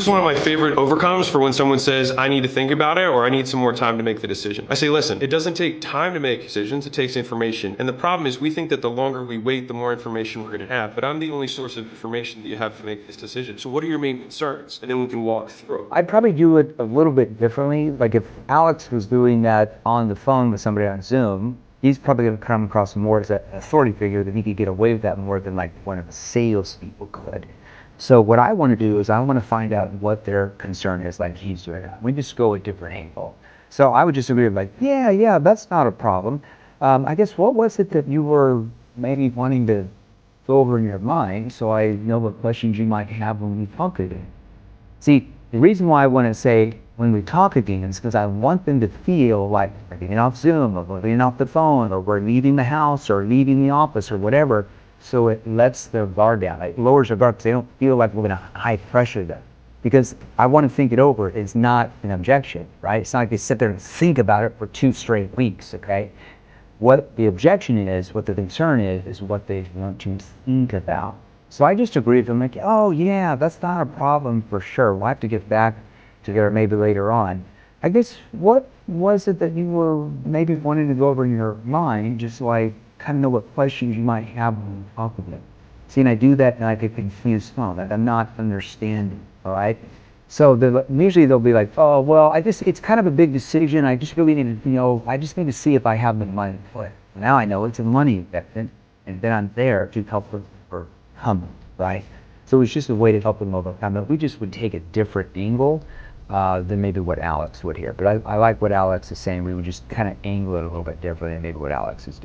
It's one of my favorite overcomes for when someone says, I need to think about it or I need some more time to make the decision. I say, listen, it doesn't take time to make decisions, it takes information. And the problem is we think that the longer we wait, the more information we're going to have. But I'm the only source of information that you have to make this decision. So what are your main concerns? And then we can walk through. I'd probably do it a little bit differently. Like if Alex was doing that on the phone with somebody on Zoom, he's probably going to come across more as an authority figure that he could get away with that more than like one of the salespeople could. So what I want to do is I want to find out what their concern is, like he's doing. We just go a different angle. So I would just agree with like, yeah, that's not a problem. I guess what was it that you were maybe wanting to go over in your mind so I know what questions you might have when we talk again? See, the reason why I want to say when we talk again is because I want them to feel like we're getting off Zoom or we're getting off the phone or we're leaving the house or leaving the office or whatever. So it lets their guard down. It lowers their guard because they don't feel like we're going to high pressure them. Because I want to think it over. It's not an objection, right? It's not like they sit there and think about it for 2 straight weeks, okay? What the objection is, what the concern is what they want to think about. So I just agree with them like, oh yeah, that's not a problem for sure. We'll have to get back together maybe later on. I guess what was it that you were maybe wanting to go over in your mind, just so I kind of know what questions you might have when you talk with them. See, and I do that and I get confused. Oh, that I'm not understanding, all right? So usually they'll be like, oh, well, it's kind of a big decision. I just really need to, I just need to see if I have the money for it. Now I know it's a money investment, and then I'm there to help them overcome, right? So it's just a way to help them overcome it. We just would take a different angle than maybe what Alex would here. But I like what Alex is saying. We would just kind of angle it a little bit differently than maybe what Alex is doing.